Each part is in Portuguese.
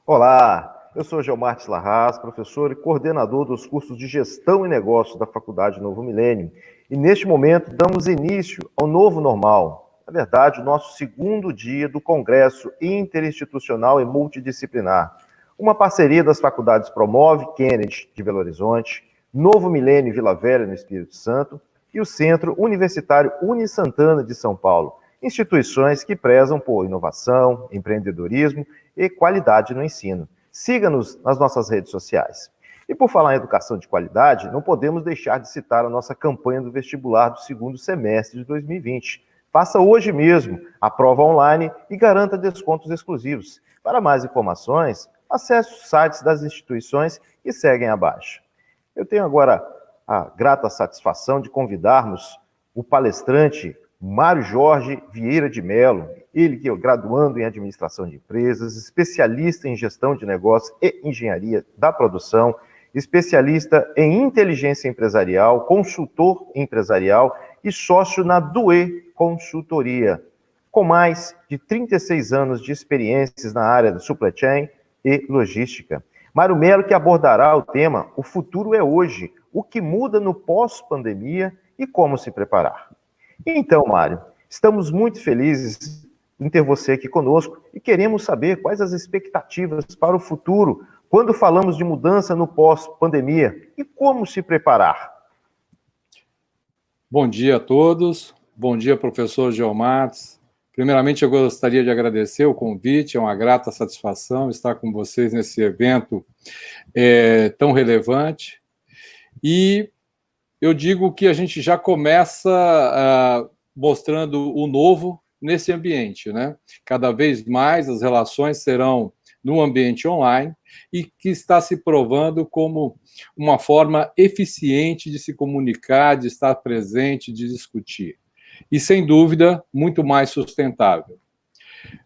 Olá, eu sou Geomartes Larraz, professor e coordenador dos cursos de Gestão e Negócios da Faculdade Novo Milênio. E neste momento damos início ao novo normal. Na verdade, o nosso segundo dia do Congresso Interinstitucional e Multidisciplinar. Uma parceria das faculdades Promove Kennedy de Belo Horizonte, Novo Milênio Vila Velha no Espírito Santo e o Centro Universitário Unisantana de São Paulo. Instituições que prezam por inovação, empreendedorismo e qualidade no ensino. Siga-nos nas nossas redes sociais. E por falar em educação de qualidade, não podemos deixar de citar a nossa campanha do vestibular do segundo semestre de 2020. Faça hoje mesmo a prova online e garanta descontos exclusivos. Para mais informações, acesse os sites das instituições que seguem abaixo. Eu tenho agora a grata satisfação de convidarmos o palestrante Mário Jorge Vieira de Mello, ele que é graduando em Administração de Empresas, especialista em Gestão de Negócios e Engenharia da Produção, especialista em Inteligência Empresarial, consultor empresarial e sócio na Due Consultoria, com mais de 36 anos de experiências na área de supply chain e logística. Mário Mello que abordará o tema O Futuro é Hoje, o que muda no pós-pandemia e como se preparar. Então, Mário, estamos muito felizes em ter você aqui conosco e queremos saber quais as expectativas para o futuro quando falamos de mudança no pós-pandemia e como se preparar. Bom dia a todos, bom dia, professor Geomartes. Primeiramente, eu gostaria de agradecer o convite, é uma grata satisfação estar com vocês nesse evento tão relevante. E eu digo que a gente já começa mostrando o novo nesse ambiente, né? Cada vez mais as relações serão no ambiente online e que está se provando como uma forma eficiente de se comunicar, de estar presente, de discutir. E, sem dúvida, muito mais sustentável.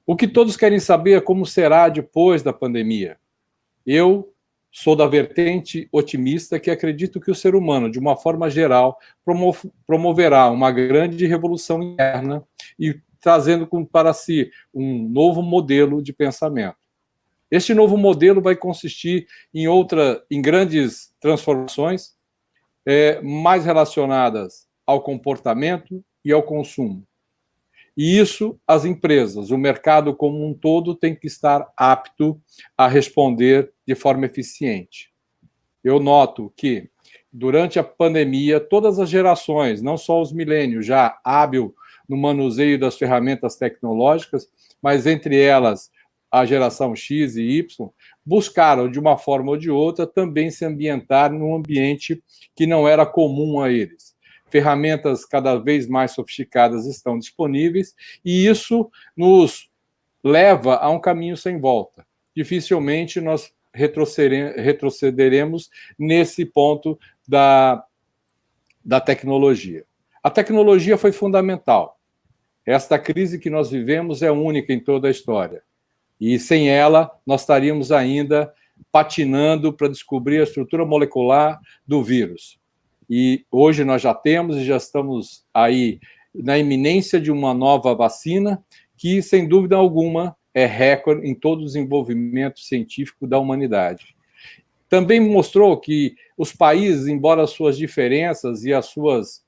O que todos querem saber é como será depois da pandemia. Eu sou da vertente otimista que acredito que o ser humano, de uma forma geral, promoverá uma grande revolução interna e trazendo para si um novo modelo de pensamento. Este novo modelo vai consistir em grandes transformações mais relacionadas ao comportamento e ao consumo. E isso, as empresas, o mercado como um todo, tem que estar apto a responder de forma eficiente. Eu noto que, durante a pandemia, todas as gerações, não só os milênios, já hábil no manuseio das ferramentas tecnológicas, mas entre elas a geração X e Y, buscaram, de uma forma ou de outra, também se ambientar num ambiente que não era comum a eles. Ferramentas cada vez mais sofisticadas estão disponíveis e isso nos leva a um caminho sem volta. Dificilmente nós retrocederemos nesse ponto da tecnologia. A tecnologia foi fundamental. Esta crise que nós vivemos é única em toda a história. E sem ela, nós estaríamos ainda patinando para descobrir a estrutura molecular do vírus. E hoje nós já temos e já estamos aí na iminência de uma nova vacina que, sem dúvida alguma, é recorde em todo o desenvolvimento científico da humanidade. Também mostrou que os países, embora as suas diferenças e as suas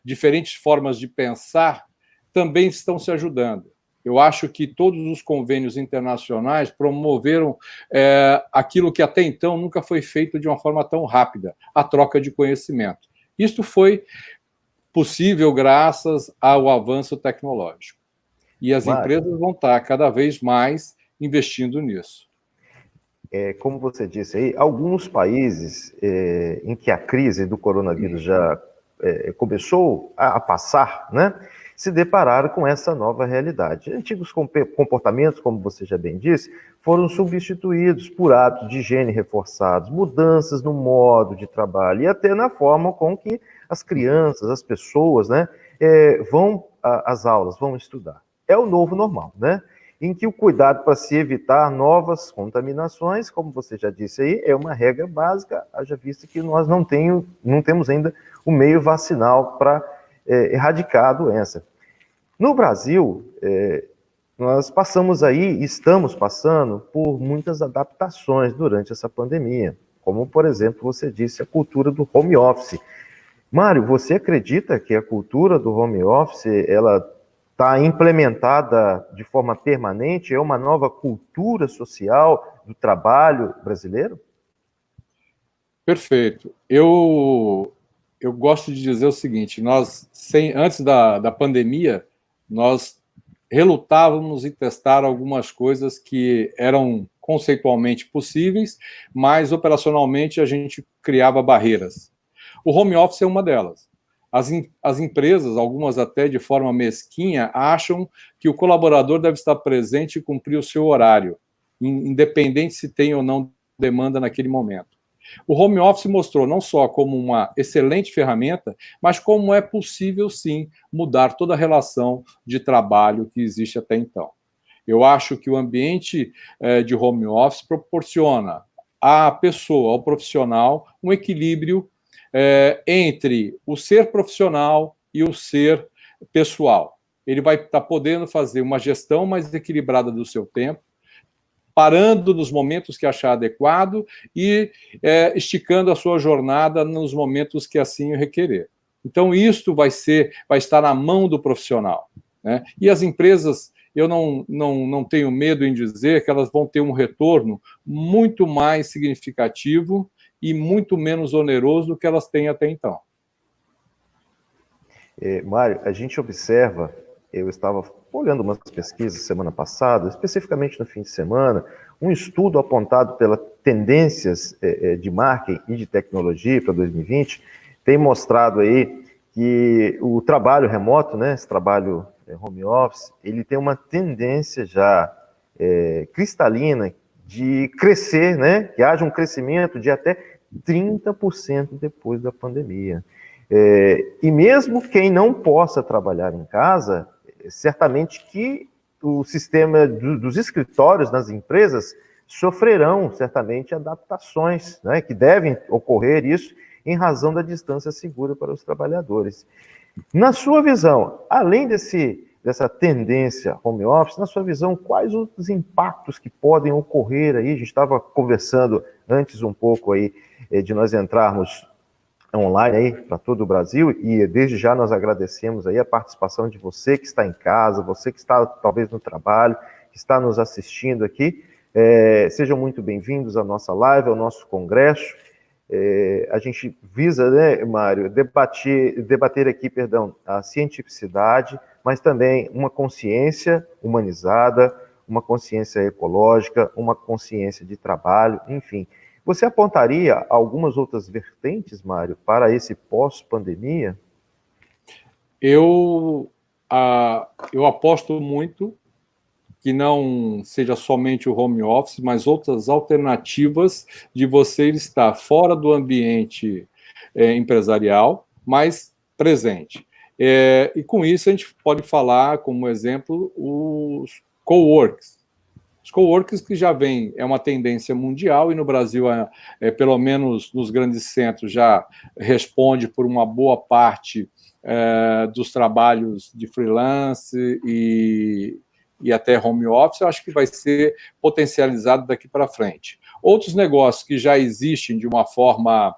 diferentes formas de pensar, também estão se ajudando. Eu acho que todos os convênios internacionais promoveram aquilo que até então nunca foi feito de uma forma tão rápida, a troca de conhecimento. Isto foi possível graças ao avanço tecnológico. E as empresas vão estar cada vez mais investindo nisso. Como você disse aí, alguns países em que a crise do coronavírus já começou a passar, né, se depararam com essa nova realidade. Antigos comportamentos, como você já bem disse, foram substituídos por hábitos de higiene reforçados, mudanças no modo de trabalho e até na forma com que as crianças, as pessoas, né, vão às aulas, vão estudar. É o novo normal, né? Em que o cuidado para se evitar novas contaminações, como você já disse aí, é uma regra básica, haja vista que nós não temos ainda o meio vacinal para erradicar a doença. No Brasil, Nós passamos aí, estamos passando por muitas adaptações durante essa pandemia, como, por exemplo, você disse, a cultura do home office. Mário, você acredita que a cultura do home office, ela está implementada de forma permanente? É uma nova cultura social do trabalho brasileiro? Perfeito. Eu gosto de dizer o seguinte: antes da pandemia, nós relutávamos em testar algumas coisas que eram conceitualmente possíveis, mas operacionalmente a gente criava barreiras. O home office é uma delas. As empresas, algumas até de forma mesquinha, acham que o colaborador deve estar presente e cumprir o seu horário, independente se tem ou não demanda naquele momento. O home office mostrou não só como uma excelente ferramenta, mas como é possível, sim, mudar toda a relação de trabalho que existe até então. Eu acho que o ambiente de home office proporciona à pessoa, ao profissional, um equilíbrio entre o ser profissional e o ser pessoal. Ele vai estar podendo fazer uma gestão mais equilibrada do seu tempo, parando nos momentos que achar adequado e esticando a sua jornada nos momentos que assim o requerer. Então, isto vai estar na mão do profissional, né? E as empresas, eu não tenho medo em dizer que elas vão ter um retorno muito mais significativo e muito menos oneroso do que elas têm até então. Mário, a gente observa, eu estava olhando umas pesquisas semana passada, especificamente no fim de semana, um estudo apontado pelas tendências de marketing e de tecnologia para 2020 tem mostrado aí que o trabalho remoto, né, esse trabalho home office, ele tem uma tendência já cristalina de crescer, né, que haja um crescimento de até 30% depois da pandemia. E mesmo quem não possa trabalhar em casa, certamente que o sistema dos escritórios nas empresas sofrerão certamente adaptações, né, que devem ocorrer isso em razão da distância segura para os trabalhadores. Na sua visão, além dessa tendência home office, na sua visão, quais os impactos que podem ocorrer aí? A gente estava conversando antes um pouco aí de nós entrarmos online aí para todo o Brasil, e desde já nós agradecemos aí a participação de você que está em casa, você que está talvez no trabalho, que está nos assistindo aqui. Sejam muito bem-vindos à nossa live, ao nosso congresso. A gente visa, né, Mário, debater aqui, a cientificidade, mas também uma consciência humanizada, uma consciência ecológica, uma consciência de trabalho, enfim. Você apontaria algumas outras vertentes, Mário, para esse pós-pandemia? Eu aposto muito que não seja somente o home office, mas outras alternativas de você estar fora do ambiente empresarial, mas presente. E com isso a gente pode falar, como exemplo, os coworks. Os coworks que já vem, é uma tendência mundial, e no Brasil, pelo menos nos grandes centros, já responde por uma boa parte dos trabalhos de freelance e até home office. Eu acho que vai ser potencializado daqui para frente. Outros negócios que já existem de uma forma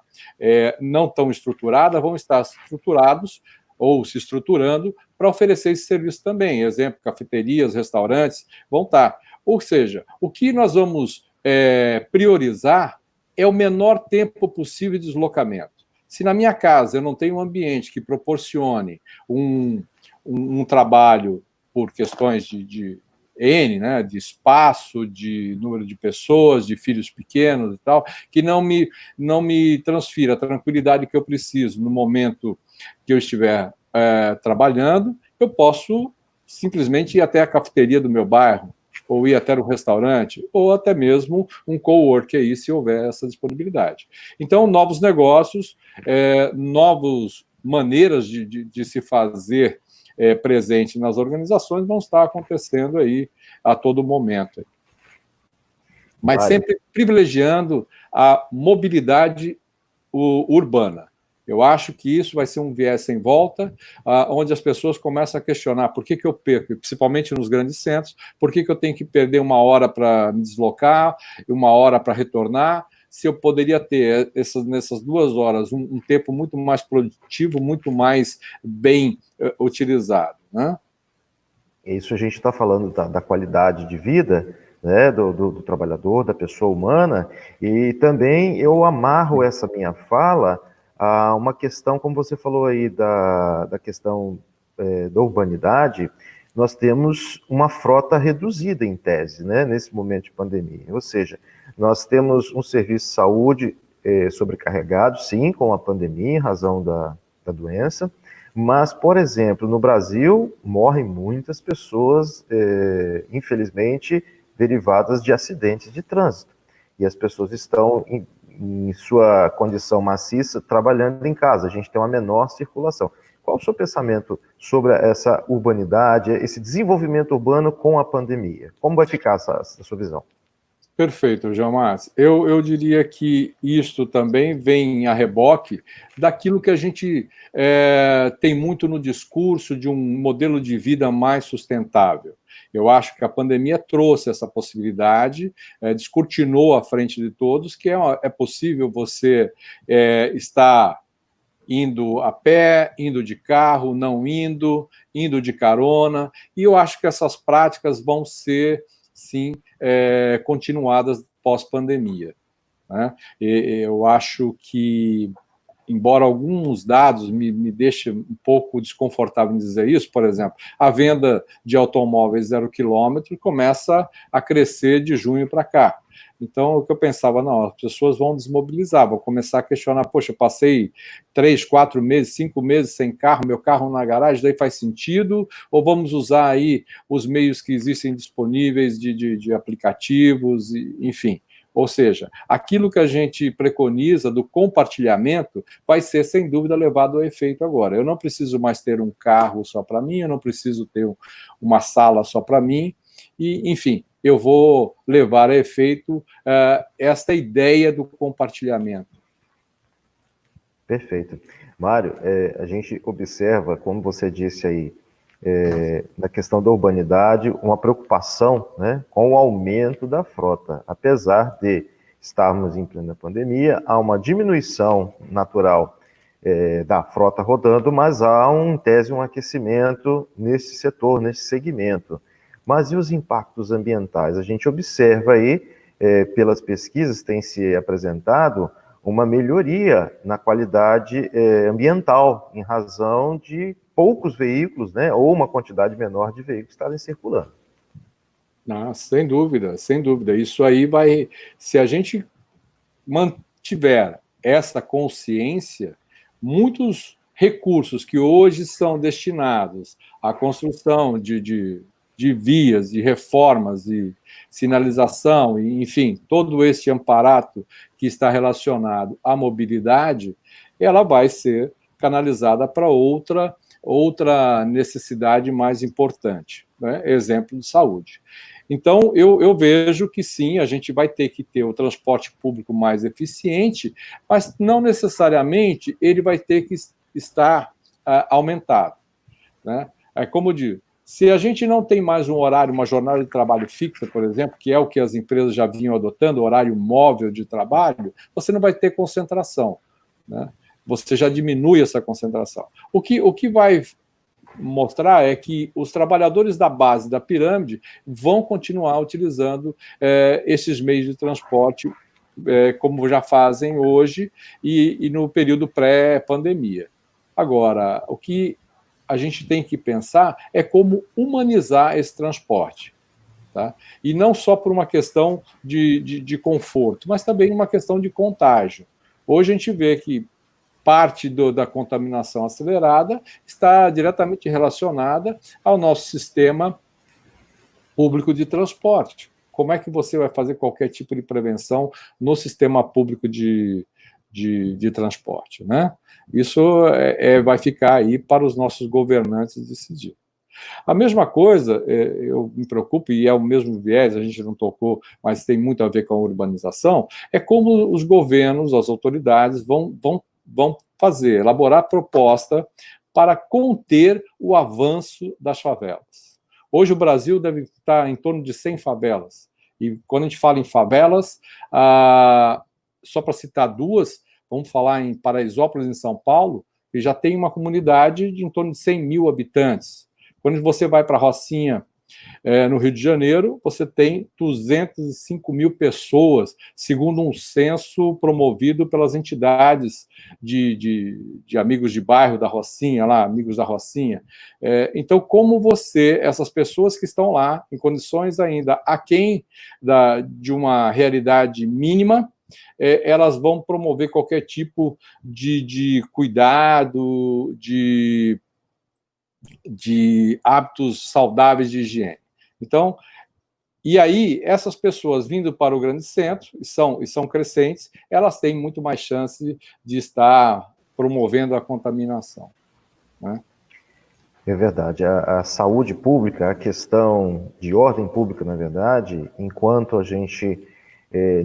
não tão estruturada vão estar estruturados ou se estruturando para oferecer esse serviço também. Exemplo, cafeterias, restaurantes vão estar. Ou seja, o que nós vamos priorizar é o menor tempo possível de deslocamento. Se na minha casa eu não tenho um ambiente que proporcione um trabalho por questões de N, né, de espaço, de número de pessoas, de filhos pequenos e tal, que não me transfira a tranquilidade que eu preciso no momento que eu estiver trabalhando, eu posso simplesmente ir até a cafeteria do meu bairro, ou ir até um restaurante, ou até mesmo um cowork aí, se houver essa disponibilidade. Então, novos negócios, novas maneiras de se fazer presente nas organizações vão estar acontecendo aí a todo momento. Mas sempre privilegiando a mobilidade urbana. Eu acho que isso vai ser um viés sem volta, onde as pessoas começam a questionar por que eu perco, principalmente nos grandes centros, por que eu tenho que perder 1 hora para me deslocar, 1 hora para retornar, se eu poderia ter nessas 2 horas um tempo muito mais produtivo, muito mais bem utilizado, né? Isso a gente está falando da qualidade de vida, né, do trabalhador, da pessoa humana, e também eu amarro essa minha fala a uma questão, como você falou aí, da questão da urbanidade. Nós temos uma frota reduzida, em tese, né, nesse momento de pandemia. Ou seja, nós temos um serviço de saúde sobrecarregado, sim, com a pandemia, em razão da doença. Mas, por exemplo, no Brasil, morrem muitas pessoas, infelizmente, derivadas de acidentes de trânsito. E as pessoas estão, em sua condição maciça, trabalhando em casa. A gente tem uma menor circulação. Qual o seu pensamento sobre essa urbanidade, esse desenvolvimento urbano com a pandemia? Como vai ficar essa sua visão? Perfeito, João Márcio. Eu diria que isto também vem a reboque daquilo que a gente tem muito no discurso de um modelo de vida mais sustentável. Eu acho que a pandemia trouxe essa possibilidade, descortinou à frente de todos, que é possível você estar indo a pé, indo de carro, não indo de carona, e eu acho que essas práticas vão ser, sim, continuadas pós-pandemia, né? Eu acho que, embora alguns dados me deixem um pouco desconfortável em dizer isso, por exemplo, a venda de automóveis 0 km começa a crescer de junho para cá. Então, o que eu pensava, não, as pessoas vão desmobilizar, vão começar a questionar, poxa, eu passei 3, 4 meses, 5 meses sem carro, meu carro na garagem, daí faz sentido? Ou vamos usar aí os meios que existem disponíveis de aplicativos, enfim. Ou seja, aquilo que a gente preconiza do compartilhamento vai ser, sem dúvida, levado ao efeito agora. Eu não preciso mais ter um carro só para mim, eu não preciso ter uma sala só para mim, e, enfim, eu vou levar a efeito esta ideia do compartilhamento. Perfeito. Mário, a gente observa, como você disse aí, na questão da urbanidade, uma preocupação, né, com o aumento da frota. Apesar de estarmos em plena pandemia, há uma diminuição natural da frota rodando, mas há, em tese, um aquecimento nesse setor, nesse segmento. Mas e os impactos ambientais? A gente observa aí, pelas pesquisas, tem se apresentado uma melhoria na qualidade ambiental, em razão de poucos veículos, né, ou uma quantidade menor de veículos estarem circulando. Ah, sem dúvida, sem dúvida. Isso aí vai... Se a gente mantiver essa consciência, muitos recursos que hoje são destinados à construção de vias, de reformas, de sinalização, e, enfim, todo este amparato que está relacionado à mobilidade, ela vai ser canalizada para outra necessidade mais importante, né? Exemplo de saúde. Então, eu vejo que sim, a gente vai ter que ter o transporte público mais eficiente, mas não necessariamente ele vai ter que estar aumentado, né? Como eu digo, se a gente não tem mais um horário, uma jornada de trabalho fixa, por exemplo, que é o que as empresas já vinham adotando, horário móvel de trabalho, você não vai ter concentração, né? Você já diminui essa concentração. O que vai mostrar é que os trabalhadores da base da pirâmide vão continuar utilizando esses meios de transporte como já fazem hoje e no período pré-pandemia. Agora, o que a gente tem que pensar é como humanizar esse transporte, tá? E não só por uma questão de conforto, mas também uma questão de contágio. Hoje a gente vê que parte da contaminação acelerada está diretamente relacionada ao nosso sistema público de transporte. Como é que você vai fazer qualquer tipo de prevenção no sistema público de transporte, né? Isso vai ficar aí para os nossos governantes decidir. A mesma coisa, eu me preocupo, e é o mesmo viés, a gente não tocou, mas tem muito a ver com a urbanização, é como os governos, as autoridades vão elaborar proposta para conter o avanço das favelas. Hoje o Brasil deve estar em torno de 100 favelas. E quando a gente fala em favelas, só para citar duas, vamos falar em Paraisópolis, em São Paulo, que já tem uma comunidade de em torno de 100 mil habitantes. Quando você vai para Rocinha, no Rio de Janeiro, você tem 205 mil pessoas, segundo um censo promovido pelas entidades de amigos de bairro da Rocinha, lá, amigos da Rocinha. Então, como essas pessoas que estão lá, em condições ainda aquém de uma realidade mínima, elas vão promover qualquer tipo de cuidado, de hábitos saudáveis de higiene. Então, e aí, essas pessoas vindo para o grande centro, e são crescentes, elas têm muito mais chance de estar promovendo a contaminação, né? É verdade. A saúde pública, a questão de ordem pública, na verdade, enquanto a gente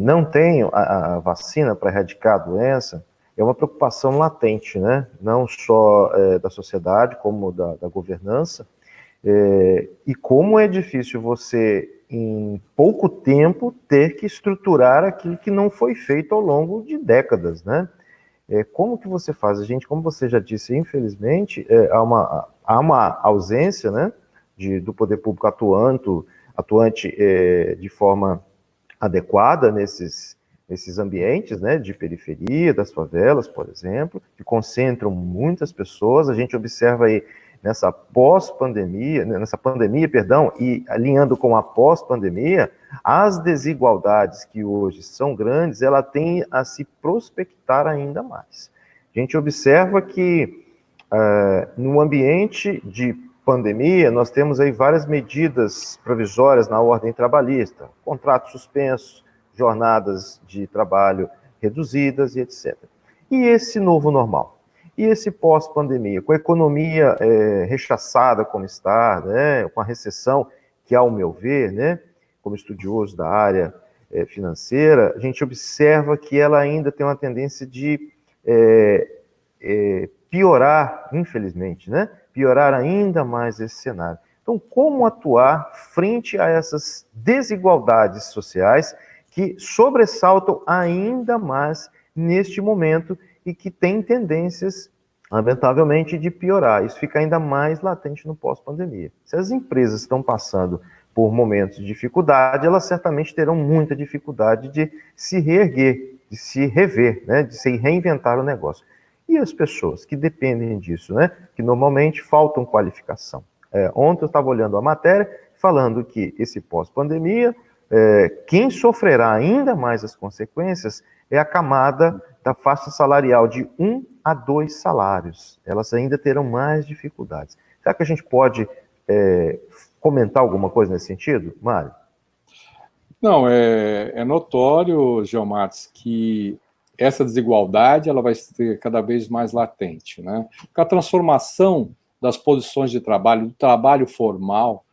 não tem a vacina para erradicar a doença, é uma preocupação latente, né? Não só da sociedade, como da governança. E como é difícil você, em pouco tempo, ter que estruturar aquilo que não foi feito ao longo de décadas, né? Como que você faz? Como você já disse, infelizmente, há uma ausência, né, do poder público atuante de forma adequada nesses ambientes, né, de periferia, das favelas, por exemplo, que concentram muitas pessoas. A gente observa aí nessa pandemia, e alinhando com a pós-pandemia, as desigualdades que hoje são grandes, ela tem a se prospectar ainda mais. A gente observa que no ambiente de pandemia, nós temos aí várias medidas provisórias na ordem trabalhista, contratos suspensos, jornadas de trabalho reduzidas e etc. E esse novo normal? E esse pós-pandemia, com a economia rechaçada como está, né, com a recessão que, ao meu ver, né, como estudioso da área financeira, a gente observa que ela ainda tem uma tendência de piorar, infelizmente, né, piorar ainda mais esse cenário. Então, como atuar frente a essas desigualdades sociais que sobressaltam ainda mais neste momento e que tem tendências, lamentavelmente, de piorar. Isso fica ainda mais latente no pós-pandemia. Se as empresas estão passando por momentos de dificuldade, elas certamente terão muita dificuldade de se reerguer, de se rever, né, de se reinventar o negócio. E as pessoas que dependem disso, né, que normalmente faltam qualificação. Ontem eu estava olhando a matéria, falando que esse pós-pandemia, quem sofrerá ainda mais as consequências é a camada da faixa salarial de 1 a 2 salários. Elas ainda terão mais dificuldades. Será que a gente pode comentar alguma coisa nesse sentido, Mário? Não, é notório, Geomates, que essa desigualdade ela vai ser cada vez mais latente, né? Porque a transformação das posições de trabalho, do trabalho formal,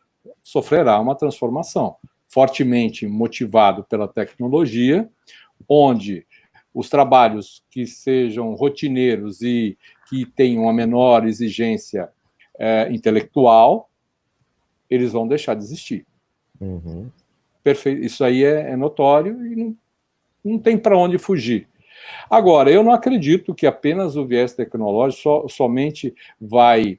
sofrerá uma transformação, fortemente motivado pela tecnologia, onde os trabalhos que sejam rotineiros e que tenham uma menor exigência intelectual, eles vão deixar de existir. Uhum. Perfeito. Isso aí é notório e não tem para onde fugir. Agora, eu não acredito que apenas o viés tecnológico somente vai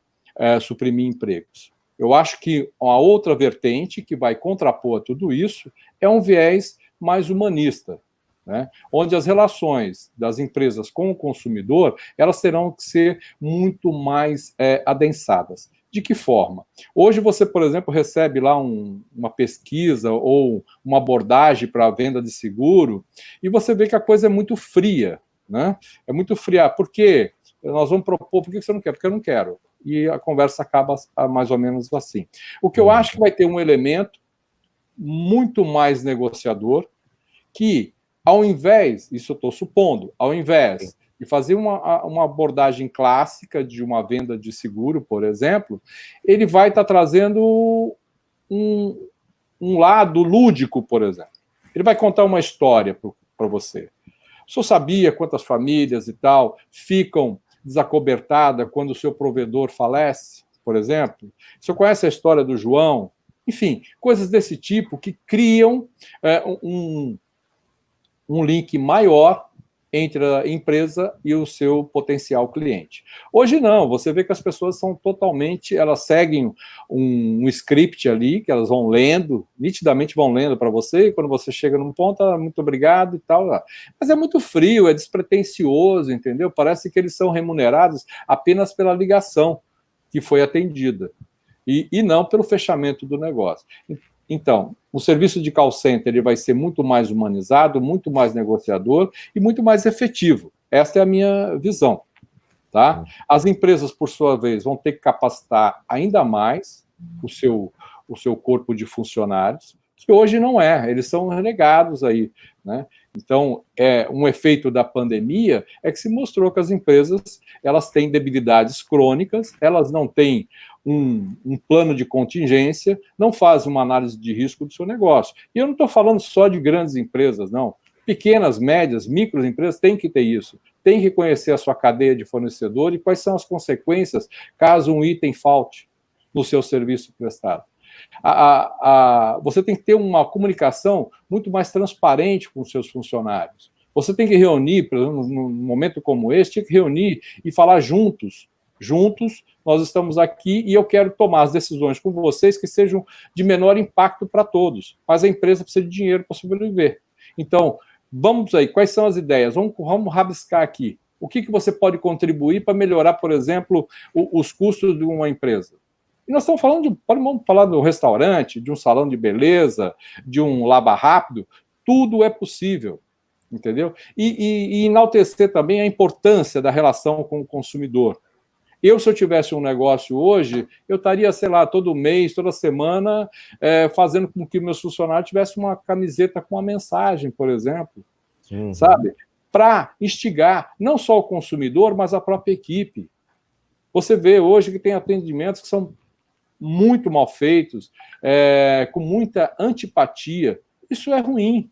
suprimir empregos. Eu acho que a outra vertente que vai contrapor a tudo isso é um viés mais humanista, né? Onde as relações das empresas com o consumidor, elas terão que ser muito mais adensadas. De que forma? Hoje você, por exemplo, recebe lá uma pesquisa ou uma abordagem para a venda de seguro e você vê que a coisa é muito fria, né? É muito fria. Por quê? Nós vamos propor, por que você não quer? Porque eu não quero. E a conversa acaba mais ou menos assim. O que eu acho que vai ter um elemento muito mais negociador que, ao invés, isso eu estou supondo, ao invés de fazer uma abordagem clássica de uma venda de seguro, por exemplo, ele vai estar trazendo um lado lúdico, por exemplo. Ele vai contar uma história para você. O senhor sabia quantas famílias e tal ficam desacobertada quando o seu provedor falece, por exemplo? O senhor conhece a história do João? Enfim, coisas desse tipo que criam um link maior entre a empresa e o seu potencial cliente. Hoje não, você vê que as pessoas são totalmente, elas seguem um script ali, que elas vão lendo, nitidamente vão lendo para você, e quando você chega num ponto, muito obrigado e tal. Mas é muito frio, é despretensioso, entendeu? Parece que eles são remunerados apenas pela ligação que foi atendida, e não pelo fechamento do negócio. Então, o serviço de call center ele vai ser muito mais humanizado, muito mais negociador e muito mais efetivo. Essa é a minha visão. Tá? As empresas, por sua vez, vão ter que capacitar ainda mais o seu corpo de funcionários, que hoje não é, eles são relegados aí, né? Então, um efeito da pandemia é que se mostrou que as empresas elas têm debilidades crônicas, elas não têm um plano de contingência, não fazem uma análise de risco do seu negócio. E eu não estou falando só de grandes empresas, não. Pequenas, médias, microempresas têm que ter isso. Tem que conhecer a sua cadeia de fornecedor e quais são as consequências caso um item falte no seu serviço prestado. Você tem que ter uma comunicação muito mais transparente com os seus funcionários. Você tem que reunir, por exemplo, num momento como esse, tem que reunir e falar juntos. Juntos, nós estamos aqui e eu quero tomar as decisões com vocês que sejam de menor impacto para todos. Mas a empresa precisa de dinheiro para sobreviver. Então, vamos aí, quais são as ideias? Vamos rabiscar aqui. O que você pode contribuir para melhorar, por exemplo, os custos de uma empresa? E nós estamos falando vamos falar do restaurante, de um salão de beleza, de um lava rápido, tudo é possível, entendeu? E enaltecer também a importância da relação com o consumidor. Se eu tivesse um negócio hoje, eu estaria, sei lá, todo mês, toda semana, fazendo com que meus funcionários tivessem uma camiseta com uma mensagem, por exemplo, sabe? Para instigar não só o consumidor, mas a própria equipe. Você vê hoje que tem atendimentos que são muito mal feitos, com muita antipatia. Isso é ruim.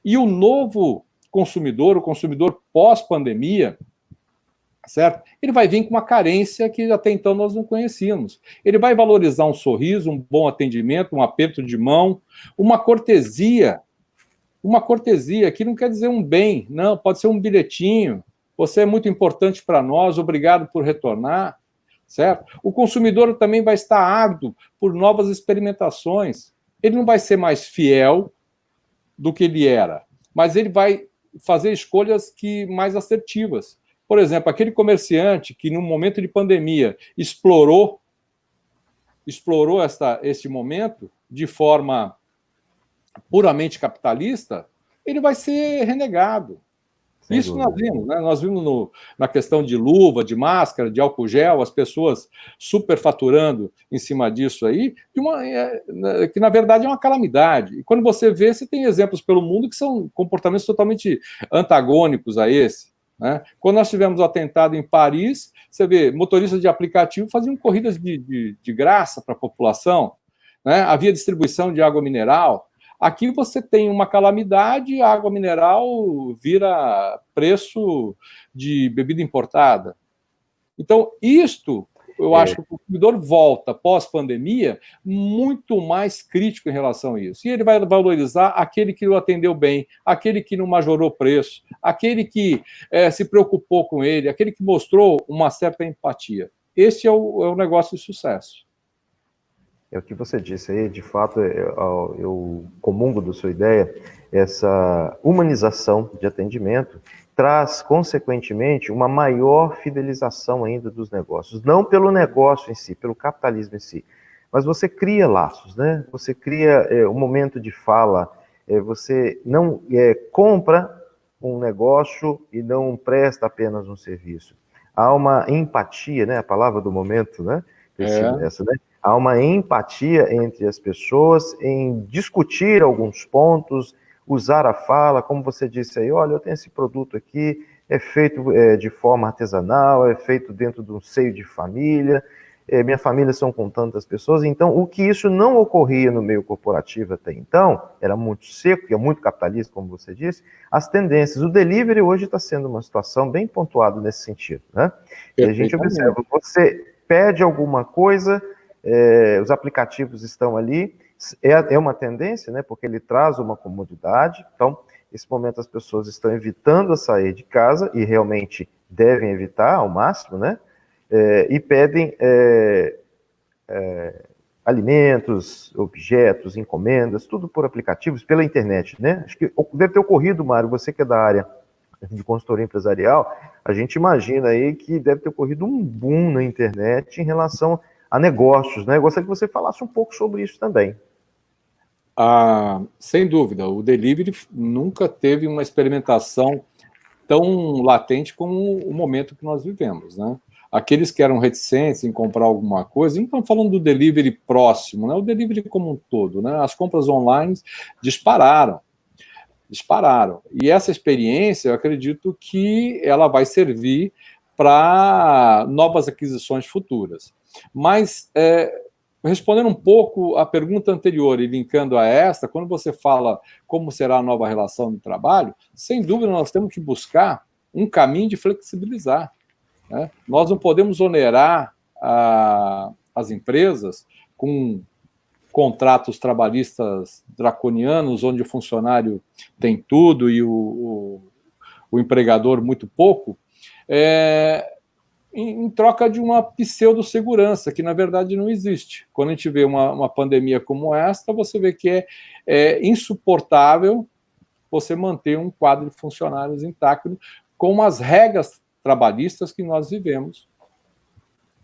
E o novo consumidor, o consumidor pós-pandemia, certo? Ele vai vir com uma carência que até então nós não conhecíamos. Ele vai valorizar um sorriso, um bom atendimento, um aperto de mão, uma cortesia. Uma cortesia que não quer dizer um bem, não, pode ser um bilhetinho. Você é muito importante para nós, obrigado por retornar. Certo? O consumidor também vai estar ávido por novas experimentações. Ele não vai ser mais fiel do que ele era, mas ele vai fazer escolhas mais assertivas. Por exemplo, aquele comerciante que, no momento de pandemia, explorou este momento de forma puramente capitalista, ele vai ser renegado. Sem Isso dúvida. Nós vimos, né? Nós vimos na questão de luva, de máscara, de álcool gel, as pessoas superfaturando em cima disso aí, que na verdade é uma calamidade. E quando você vê, você tem exemplos pelo mundo que são comportamentos totalmente antagônicos a esse. Né? Quando nós tivemos o atentado em Paris, você vê, motoristas de aplicativo faziam corridas de graça para a população, né? Havia distribuição de água mineral. Aqui você tem uma calamidade, a água mineral vira preço de bebida importada. Então, eu acho que o consumidor volta, pós-pandemia, muito mais crítico em relação a isso. E ele vai valorizar aquele que o atendeu bem, aquele que não majorou preço, aquele que se preocupou com ele, aquele que mostrou uma certa empatia. Esse é o negócio de sucesso. É o que você disse aí, de fato, eu comungo da sua ideia, essa humanização de atendimento traz, consequentemente, uma maior fidelização ainda dos negócios. Não pelo negócio em si, pelo capitalismo em si, mas você cria laços, né? Você cria um momento de fala, você não compra um negócio e não presta apenas um serviço. Há uma empatia, né? A palavra do momento, né? Essa, né? Há uma empatia entre as pessoas em discutir alguns pontos, usar a fala, como você disse aí, olha, eu tenho esse produto aqui, é feito de forma artesanal, é feito dentro de um seio de família, minha família são com tantas pessoas. Então, o que isso não ocorria no meio corporativo até então, era muito seco, e é muito capitalista, como você disse, as tendências. O delivery hoje está sendo uma situação bem pontuada nesse sentido, né? E a gente observa, você pede alguma coisa, os aplicativos estão ali, é uma tendência, né? Porque ele traz uma comodidade. Então, nesse momento as pessoas estão evitando a sair de casa, e realmente devem evitar ao máximo, né? E pedem alimentos, objetos, encomendas, tudo por aplicativos, pela internet, né? Acho que deve ter ocorrido, Mário, você que é da área de consultoria empresarial, a gente imagina aí que deve ter ocorrido um boom na internet em relação a negócios, né? Eu gostaria que você falasse um pouco sobre isso também. Sem dúvida, o delivery nunca teve uma experimentação tão latente como o momento que nós vivemos, né? Aqueles que eram reticentes em comprar alguma coisa, então falando do delivery próximo, né? O delivery como um todo, né? As compras online dispararam. E essa experiência, eu acredito que ela vai servir para novas aquisições futuras. Mas, respondendo um pouco à pergunta anterior e linkando a esta, quando você fala como será a nova relação de trabalho, sem dúvida nós temos que buscar um caminho de flexibilizar, né? Nós não podemos onerar as empresas com contratos trabalhistas draconianos, onde o funcionário tem tudo e o empregador muito pouco, em troca de uma pseudo-segurança, que na verdade não existe. Quando a gente vê uma pandemia como esta, você vê que é insuportável você manter um quadro de funcionários intacto com as regras trabalhistas que nós vivemos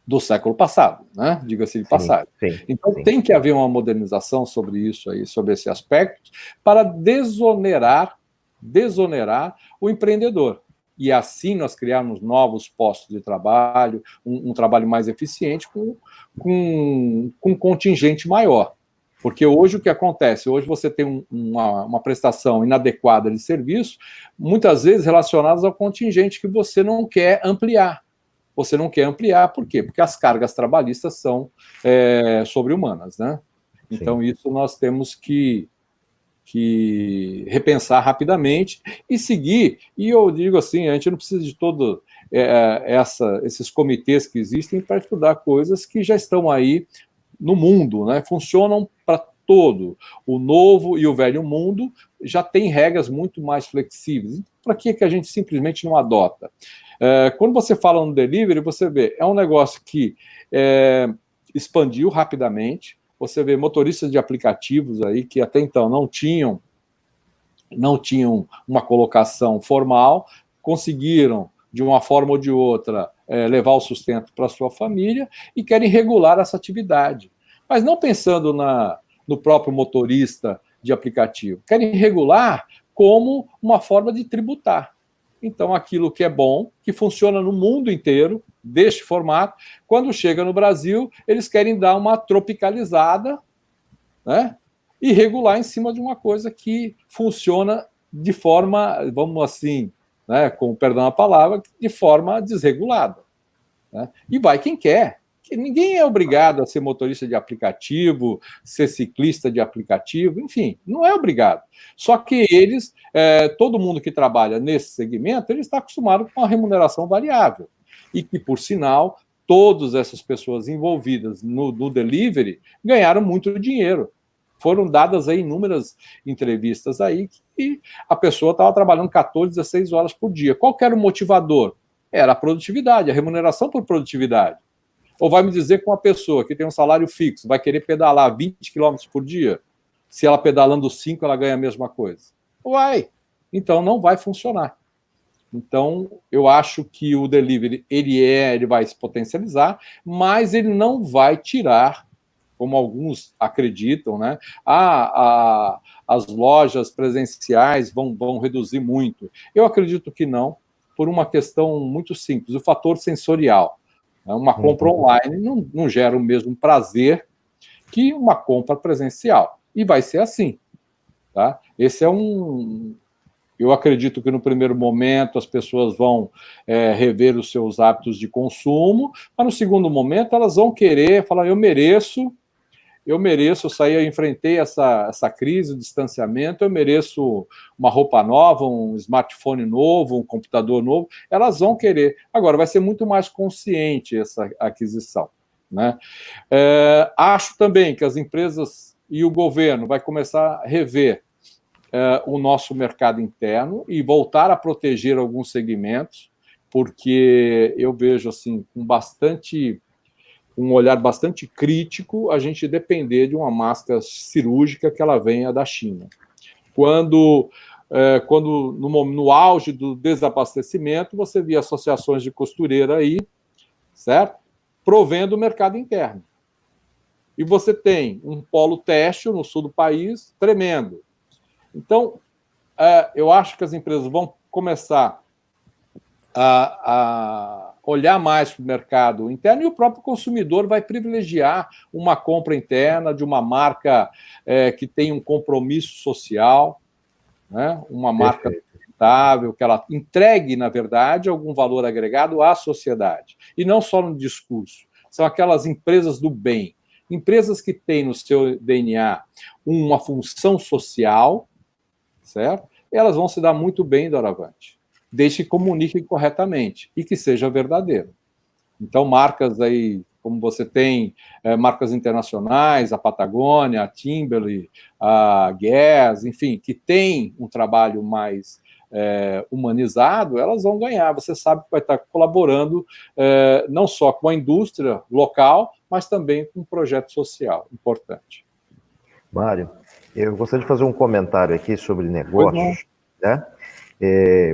do século passado, né? Diga-se de passagem. Então tem que haver uma modernização sobre isso aí, sobre esse aspecto, para desonerar o empreendedor. E assim nós criarmos novos postos de trabalho, um trabalho mais eficiente com um contingente maior. Porque hoje o que acontece? Hoje você tem uma prestação inadequada de serviço, muitas vezes relacionadas ao contingente que você não quer ampliar. Você não quer ampliar, por quê? Porque as cargas trabalhistas são sobre-humanas, né? Então, isso nós temos que repensar rapidamente e seguir. E eu digo assim, a gente não precisa de todo esses comitês que existem para estudar coisas que já estão aí no mundo, né? Funcionam para todo. O novo e o velho mundo já tem regras muito mais flexíveis. Para que a gente simplesmente não adota? Quando você fala no delivery, você vê, é um negócio que expandiu rapidamente. Você vê motoristas de aplicativos aí que até então não tinham uma colocação formal, conseguiram, de uma forma ou de outra, levar o sustento para a sua família e querem regular essa atividade. Mas não pensando no próprio motorista de aplicativo, querem regular como uma forma de tributar. Então, aquilo que é bom, que funciona no mundo inteiro, deste formato, quando chega no Brasil, eles querem dar uma tropicalizada, né, e regular em cima de uma coisa que funciona de forma, vamos assim, né, com perdão a palavra, de forma desregulada, né? E vai quem quer. Ninguém é obrigado a ser motorista de aplicativo, ser ciclista de aplicativo, enfim, não é obrigado. Só que eles, todo mundo que trabalha nesse segmento, ele está acostumado com a remuneração variável. E que, por sinal, todas essas pessoas envolvidas no delivery ganharam muito dinheiro. Foram dadas aí inúmeras entrevistas aí que a pessoa estava trabalhando 14, 16 horas por dia. Qual que era o motivador? Era a produtividade, a remuneração por produtividade. Ou vai me dizer que uma pessoa que tem um salário fixo vai querer pedalar 20 quilômetros por dia? Se ela pedalando 5, ela ganha a mesma coisa? Vai. Então, não vai funcionar. Então, eu acho que o delivery, ele vai se potencializar, mas ele não vai tirar, como alguns acreditam, né? As lojas presenciais vão reduzir muito. Eu acredito que não, por uma questão muito simples, o fator sensorial. Uma compra online não gera o mesmo prazer que uma compra presencial. E vai ser assim. Tá? Esse é um Eu acredito que no primeiro momento as pessoas vão rever os seus hábitos de consumo, mas no segundo momento elas vão querer falar, eu mereço, eu sair, eu enfrentei essa crise, o distanciamento, eu mereço uma roupa nova, um smartphone novo, um computador novo, elas vão querer. Agora, vai ser muito mais consciente essa aquisição, né? Acho também que as empresas e o governo vai começar a rever o nosso mercado interno e voltar a proteger alguns segmentos, porque eu vejo assim com um olhar bastante crítico a gente depender de uma máscara cirúrgica que ela venha da China. Quando no auge do desabastecimento, você via associações de costureira aí, certo? Provendo o mercado interno. E você tem um polo têxtil no sul do país tremendo. Então, eu acho que as empresas vão começar a olhar mais para o mercado interno e o próprio consumidor vai privilegiar uma compra interna de uma marca que tem um compromisso social, né? Uma marca sustentável, que ela entregue, na verdade, algum valor agregado à sociedade. E não só no discurso. São aquelas empresas do bem. Empresas que têm no seu DNA uma função social, certo? Elas vão se dar muito bem doravante, desde que comuniquem corretamente e que seja verdadeiro. Então, marcas aí, como você tem marcas internacionais, a Patagônia, a Timberland, a Guess, enfim, que tem um trabalho mais humanizado, elas vão ganhar. Você sabe que vai estar colaborando não só com a indústria local, mas também com um projeto social importante. Mário, eu gostaria de fazer um comentário aqui sobre negócios, né?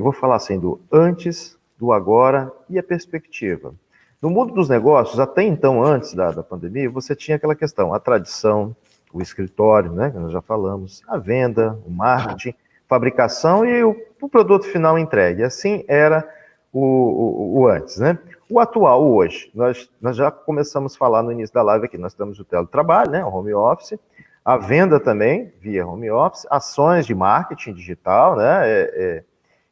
Vou falar assim do antes, do agora e a perspectiva. No mundo dos negócios, até então, antes da pandemia, você tinha aquela questão, a tradição, o escritório, né, que nós já falamos, a venda, o marketing, fabricação e o produto final entregue. Assim era o antes, né? O atual, o hoje, nós já começamos a falar no início da live aqui, nós temos o teletrabalho, né, o home office, a venda também, via home office, ações de marketing digital, né,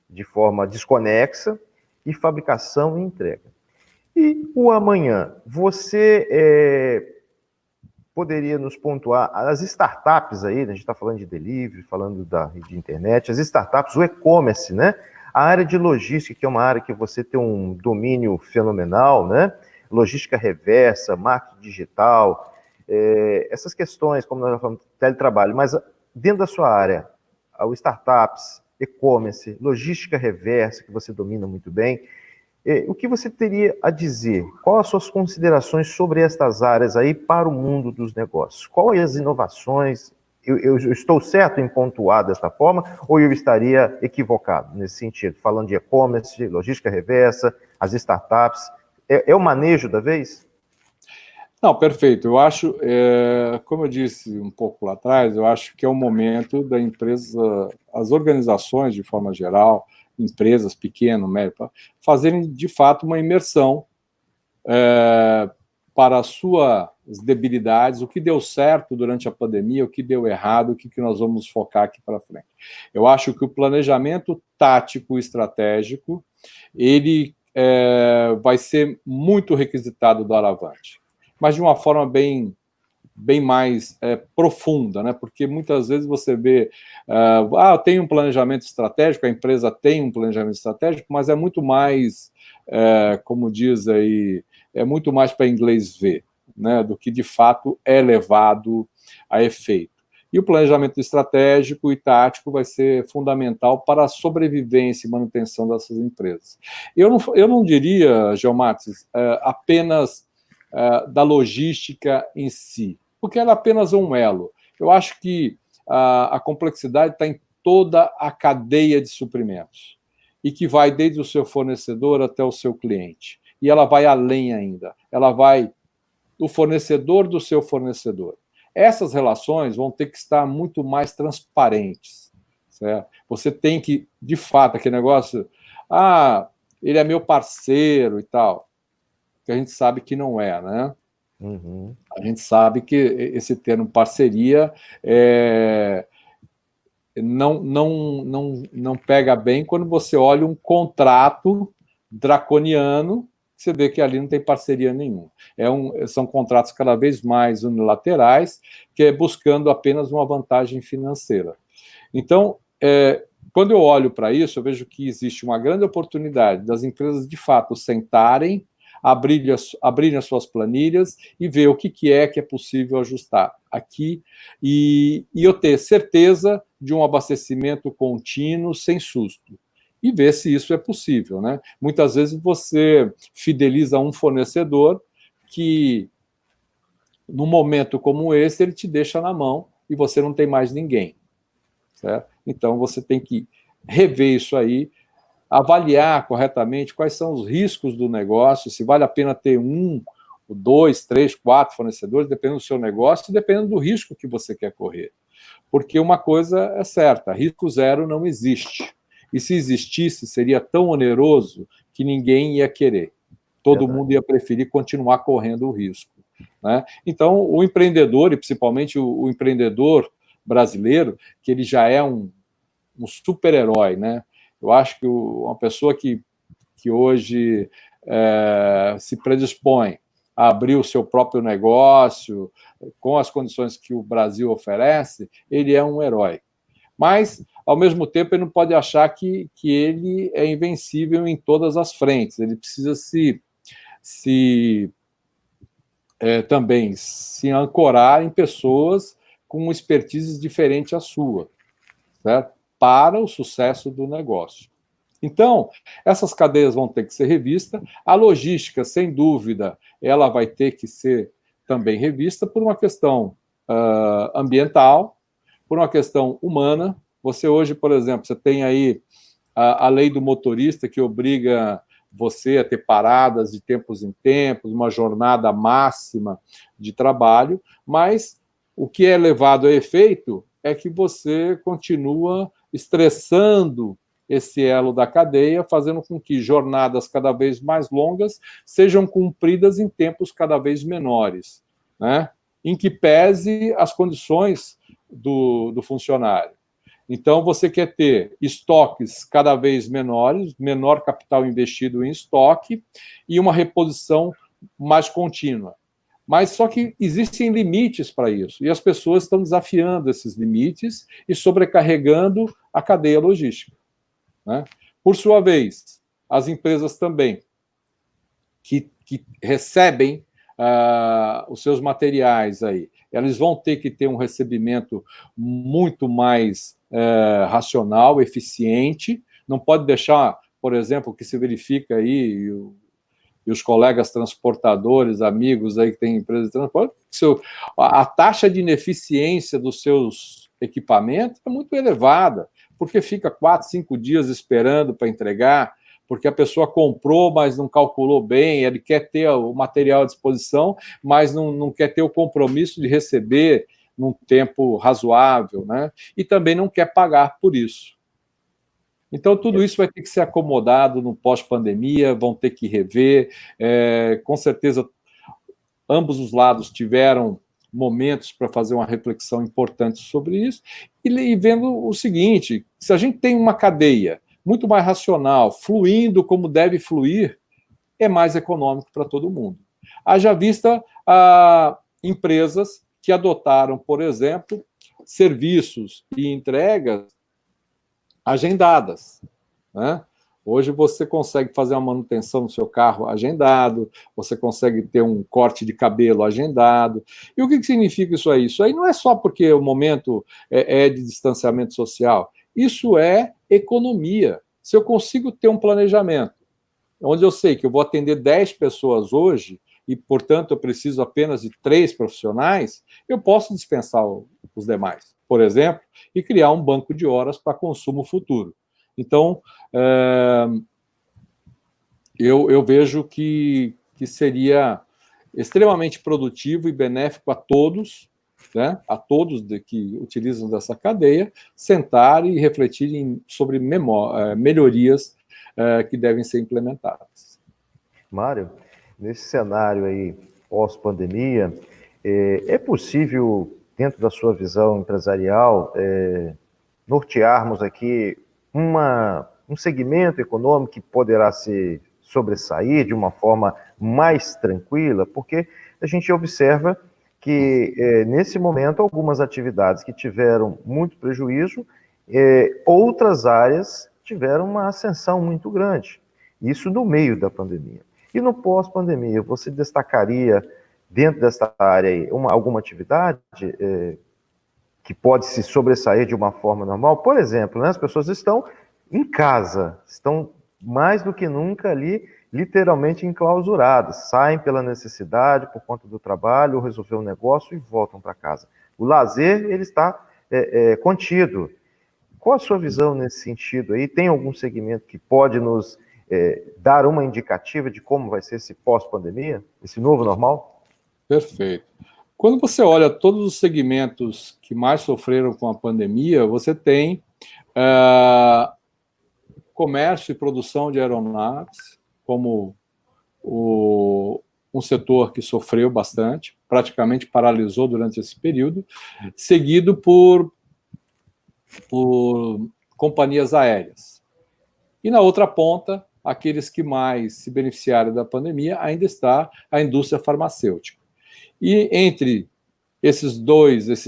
de forma desconexa, e fabricação e entrega. E o amanhã, você poderia nos pontuar as startups aí, né, a gente está falando de delivery, falando da rede de internet, as startups, o e-commerce, né? A área de logística, que é uma área que você tem um domínio fenomenal, né? Logística reversa, marketing digital, essas questões, como nós já falamos, teletrabalho, mas dentro da sua área, o startups, e-commerce, logística reversa, que você domina muito bem, o que você teria a dizer? Quais as suas considerações sobre estas áreas aí para o mundo dos negócios? Quais as inovações? Eu estou certo em pontuar desta forma ou eu estaria equivocado nesse sentido? Falando de e-commerce, logística reversa, as startups, é o manejo da vez? Não, perfeito. Eu acho, como eu disse um pouco lá atrás, eu acho que é o momento da empresa, as organizações, de forma geral, empresas pequenas, médias, fazerem, de fato, uma imersão para as suas debilidades, o que deu certo durante a pandemia, o que deu errado, o que nós vamos focar aqui para frente. Eu acho que o planejamento tático e estratégico, ele vai ser muito requisitado do Aravante, mas de uma forma bem mais profunda, né? Porque muitas vezes você vê, tem um planejamento estratégico, a empresa tem um planejamento estratégico, mas é muito mais, como diz aí, é muito mais para inglês ver, né? Do que de fato é levado a efeito. E o planejamento estratégico e tático vai ser fundamental para a sobrevivência e manutenção dessas empresas. Eu não diria, Geomates, apenas da logística em si, porque ela é apenas um elo. Eu acho que a complexidade está em toda a cadeia de suprimentos, e que vai desde o seu fornecedor até o seu cliente. E ela vai além ainda. Ela vai do fornecedor do seu fornecedor. Essas relações vão ter que estar muito mais transparentes, certo? Você tem que, de fato, aquele negócio, ele é meu parceiro e tal, que a gente sabe que não é, né? Uhum. A gente sabe que esse termo parceria não pega bem quando você olha um contrato draconiano, você vê que ali não tem parceria nenhuma. São contratos cada vez mais unilaterais, que é buscando apenas uma vantagem financeira. Então, quando eu olho para isso, eu vejo que existe uma grande oportunidade das empresas, de fato, sentarem, abrirem as suas planilhas e ver o que é possível ajustar aqui e eu ter certeza de um abastecimento contínuo, sem susto. E ver se isso é possível, né? Muitas vezes você fideliza um fornecedor que, num momento como esse, ele te deixa na mão e você não tem mais ninguém, certo? Então, você tem que rever isso aí, avaliar corretamente quais são os riscos do negócio, se vale a pena ter 1, 2, 3, 4 fornecedores, dependendo do seu negócio e dependendo do risco que você quer correr. Porque uma coisa é certa, risco zero não existe. E se existisse, seria tão oneroso que ninguém ia querer. Todo mundo ia preferir continuar correndo o risco, né? Então, o empreendedor, e principalmente o empreendedor brasileiro, que ele já é um super-herói, né? Eu acho que uma pessoa que hoje se predispõe a abrir o seu próprio negócio, com as condições que o Brasil oferece, ele é um herói. Mas, ao mesmo tempo, ele não pode achar que ele é invencível em todas as frentes. Ele precisa também se ancorar em pessoas com expertise diferente à sua, certo? Para o sucesso do negócio. Então, essas cadeias vão ter que ser revistas. A logística, sem dúvida, ela vai ter que ser também revista por uma questão ambiental, por uma questão humana. Você hoje, por exemplo, você tem aí a lei do motorista, que obriga você a ter paradas de tempos em tempos, uma jornada máxima de trabalho, mas o que é levado a efeito é que você continua estressando esse elo da cadeia, fazendo com que jornadas cada vez mais longas sejam cumpridas em tempos cada vez menores, né? Em que pese as condições do funcionário. Então, você quer ter estoques cada vez menores, menor capital investido em estoque e uma reposição mais contínua. Mas só que existem limites para isso, e as pessoas estão desafiando esses limites e sobrecarregando a cadeia logística, né? Por sua vez, as empresas também que recebem os seus materiais aí, elas vão ter que ter um recebimento muito mais racional, eficiente. Não pode deixar, por exemplo, o que se verifica aí, e os colegas transportadores, amigos aí que têm empresas de transporte, a taxa de ineficiência dos seus equipamentos é muito elevada, porque fica 4, 5 dias esperando para entregar, porque a pessoa comprou, mas não calculou bem, ele quer ter o material à disposição, mas não quer ter o compromisso de receber num tempo razoável, né? E também não quer pagar por isso. Então, tudo isso vai ter que ser acomodado no pós-pandemia, vão ter que rever. Com certeza, ambos os lados tiveram momentos para fazer uma reflexão importante sobre isso, e vendo o seguinte: se a gente tem uma cadeia muito mais racional, fluindo como deve fluir, é mais econômico para todo mundo. Haja vista empresas que adotaram, por exemplo, serviços e entregas agendadas, né? Hoje você consegue fazer uma manutenção no seu carro agendado, você consegue ter um corte de cabelo agendado. E o que significa isso aí? Isso aí não é só porque o momento é de distanciamento social. Isso é economia. Se eu consigo ter um planejamento, onde eu sei que eu vou atender 10 pessoas hoje, e, portanto, eu preciso apenas de 3 profissionais, eu posso dispensar os demais, por exemplo, e criar um banco de horas para consumo futuro. Então, eu vejo que seria extremamente produtivo e benéfico a todos, né, a todos que utilizam dessa cadeia, sentar e refletirem sobre melhorias que devem ser implementadas. Mário, nesse cenário aí pós-pandemia, é possível, dentro da sua visão empresarial, nortearmos aqui um segmento econômico que poderá se sobressair de uma forma mais tranquila, porque a gente observa que, nesse momento, algumas atividades que tiveram muito prejuízo, outras áreas tiveram uma ascensão muito grande. Isso no meio da pandemia. E no pós-pandemia, você destacaria, dentro dessa área aí, alguma atividade que pode se sobressair de uma forma normal? Por exemplo, né, as pessoas estão em casa, estão mais do que nunca ali, literalmente enclausuradas, saem pela necessidade, por conta do trabalho, ou resolver um negócio e voltam para casa. O lazer, ele está contido. Qual a sua visão nesse sentido aí? Tem algum segmento que pode nos dar uma indicativa de como vai ser esse pós-pandemia, esse novo normal? Perfeito. Quando você olha todos os segmentos que mais sofreram com a pandemia, você tem comércio e produção de aeronaves como um setor que sofreu bastante, praticamente paralisou durante esse período, seguido por companhias aéreas. E na outra ponta, aqueles que mais se beneficiaram da pandemia ainda está a indústria farmacêutica. E entre esses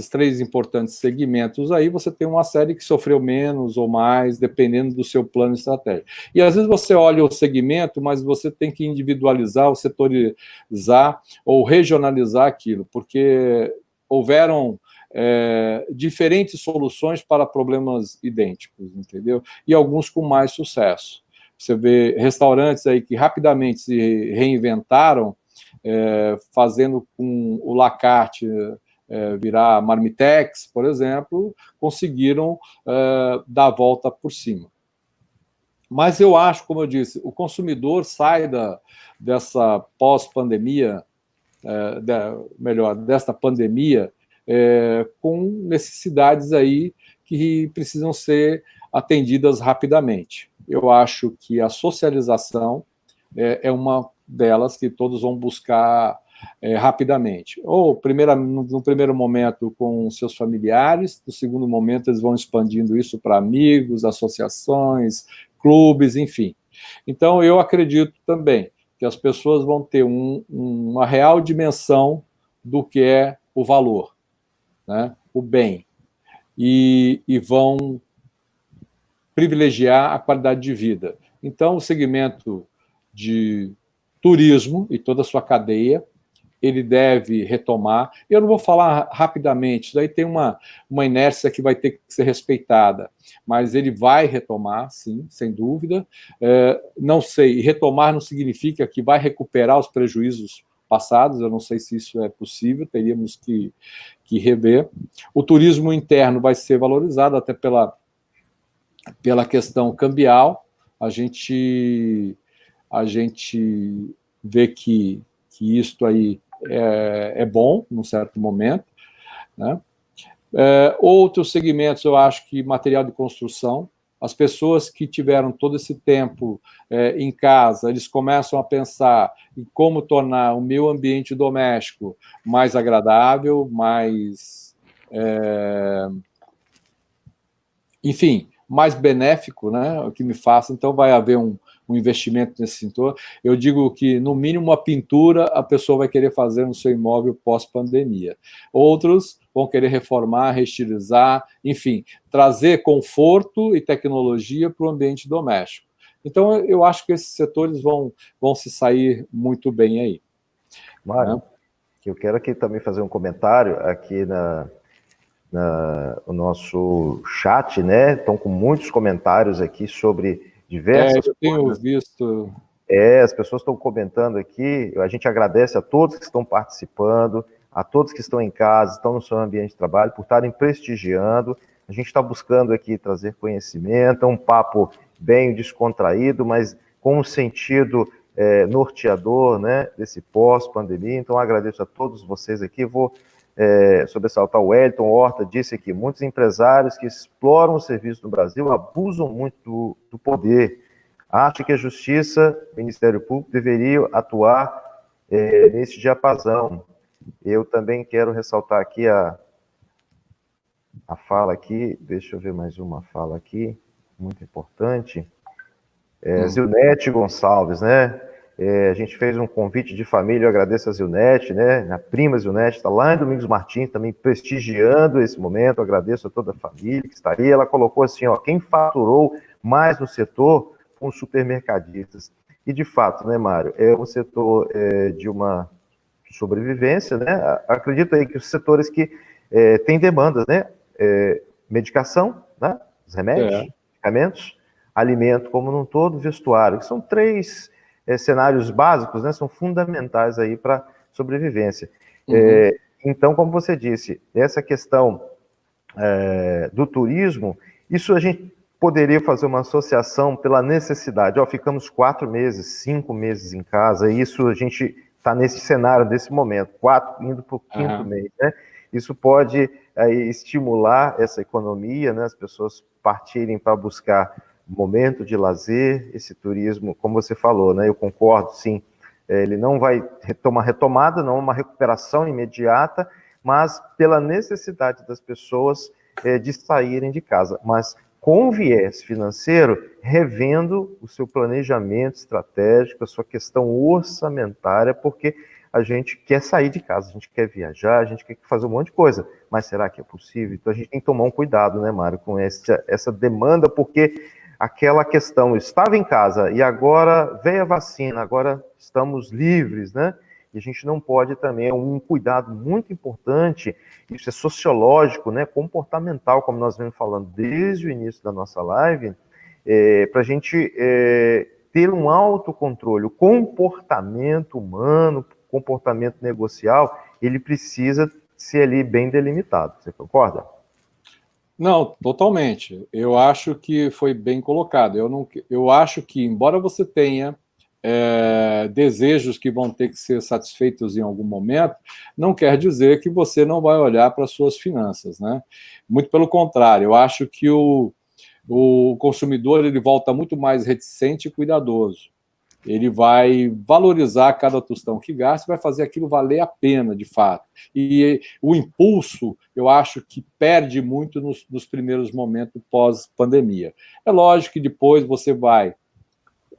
três importantes segmentos aí, você tem uma série que sofreu menos ou mais, dependendo do seu plano estratégico. E às vezes você olha o segmento, mas você tem que individualizar, ou setorizar, ou regionalizar aquilo, porque houveram diferentes soluções para problemas idênticos, entendeu? E alguns com mais sucesso. Você vê restaurantes aí que rapidamente se reinventaram, fazendo com o la carte virar Marmitex, por exemplo, conseguiram dar a volta por cima. Mas eu acho, como eu disse, o consumidor sai dessa pós-pandemia, desta pandemia, com necessidades aí que precisam ser atendidas rapidamente. Eu acho que a socialização é uma delas que todos vão buscar rapidamente. Ou no primeiro momento com seus familiares, no segundo momento eles vão expandindo isso para amigos, associações, clubes, enfim. Então eu acredito também que as pessoas vão ter uma real dimensão do que é o valor, né, o bem, e vão privilegiar a qualidade de vida. Então o segmento de turismo e toda a sua cadeia, ele deve retomar. Eu não vou falar rapidamente, isso daí tem uma inércia que vai ter que ser respeitada, mas ele vai retomar, sim, sem dúvida. Não sei, retomar não significa que vai recuperar os prejuízos passados, eu não sei se isso é possível, teríamos que rever. O turismo interno vai ser valorizado até pela questão cambial. A gente vê que isto aí é bom, num certo momento, né? Outros segmentos, eu acho que material de construção, as pessoas que tiveram todo esse tempo em casa, eles começam a pensar em como tornar o meu ambiente doméstico mais agradável, mais, enfim, mais benéfico, né? O que me faça. Então vai haver um investimento nesse setor. Eu digo que, no mínimo, uma pintura a pessoa vai querer fazer no seu imóvel pós-pandemia. Outros vão querer reformar, reestilizar, enfim, trazer conforto e tecnologia para o ambiente doméstico. Então, eu acho que esses setores vão se sair muito bem aí. Mário, eu quero aqui também fazer um comentário aqui o nosso chat, né? Estão com muitos comentários aqui sobre diversas eu tenho coisas. visto. As pessoas estão comentando aqui. A gente agradece a todos que estão participando, a todos que estão em casa, estão no seu ambiente de trabalho, por estarem prestigiando. A gente está buscando aqui trazer conhecimento, um papo bem descontraído, mas com um sentido norteador, né, desse pós-pandemia. Então, agradeço a todos vocês aqui. Vou sobressaltar o Wellington Horta, disse aqui, muitos empresários que exploram o serviço no Brasil abusam muito do poder. Acho que a Justiça, o Ministério Público, deveriam atuar nesse diapasão. Eu também quero ressaltar aqui a fala aqui, deixa eu ver mais uma fala aqui, muito importante. Zilnete Gonçalves, né? A gente fez um convite de família, eu agradeço a Zilnete, né? A prima Zilnete está lá em Domingos Martins, também prestigiando esse momento, eu agradeço a toda a família que está aí. Ela colocou assim, ó, quem faturou mais no setor foram os supermercadistas. E de fato, né, Mário, é um setor de uma sobrevivência, né? Acredito aí que os setores que têm demandas, né? Medicação, né? Os remédios, medicamentos, alimento como num todo, vestuário, que são três cenários básicos, né? São fundamentais aí para sobrevivência. Então, como você disse, essa questão do turismo, isso a gente poderia fazer uma associação pela necessidade. Ó, ficamos 4 meses, 5 meses em casa, e isso a gente está nesse cenário, nesse momento, 4 indo para o 5º mês, né? Isso pode estimular essa economia, né? As pessoas partirem para buscar momento de lazer, esse turismo, como você falou, né? Eu concordo, sim, ele não vai ter uma retomada, não uma recuperação imediata, mas pela necessidade das pessoas de saírem de casa, mas com viés financeiro, revendo o seu planejamento estratégico, a sua questão orçamentária, porque a gente quer sair de casa, a gente quer viajar, a gente quer fazer um monte de coisa, mas será que é possível? Então a gente tem que tomar um cuidado, né, Mário, com essa demanda, porque aquela questão, estava em casa e agora veio a vacina, agora estamos livres, né? E a gente não pode também, um cuidado muito importante, isso é sociológico, né, comportamental, como nós vemos falando desde o início da nossa live, para a gente ter um autocontrole, o comportamento humano, comportamento negocial, ele precisa ser ali bem delimitado. Você concorda? Não, totalmente. Eu acho que foi bem colocado. Eu acho que, embora você tenha desejos que vão ter que ser satisfeitos em algum momento, não quer dizer que você não vai olhar para as suas finanças, né? Muito pelo contrário, eu acho que o consumidor ele volta muito mais reticente e cuidadoso. Ele vai valorizar cada tostão que gasta e vai fazer aquilo valer a pena, de fato. E o impulso, eu acho que perde muito nos primeiros momentos pós-pandemia. É lógico que depois você vai,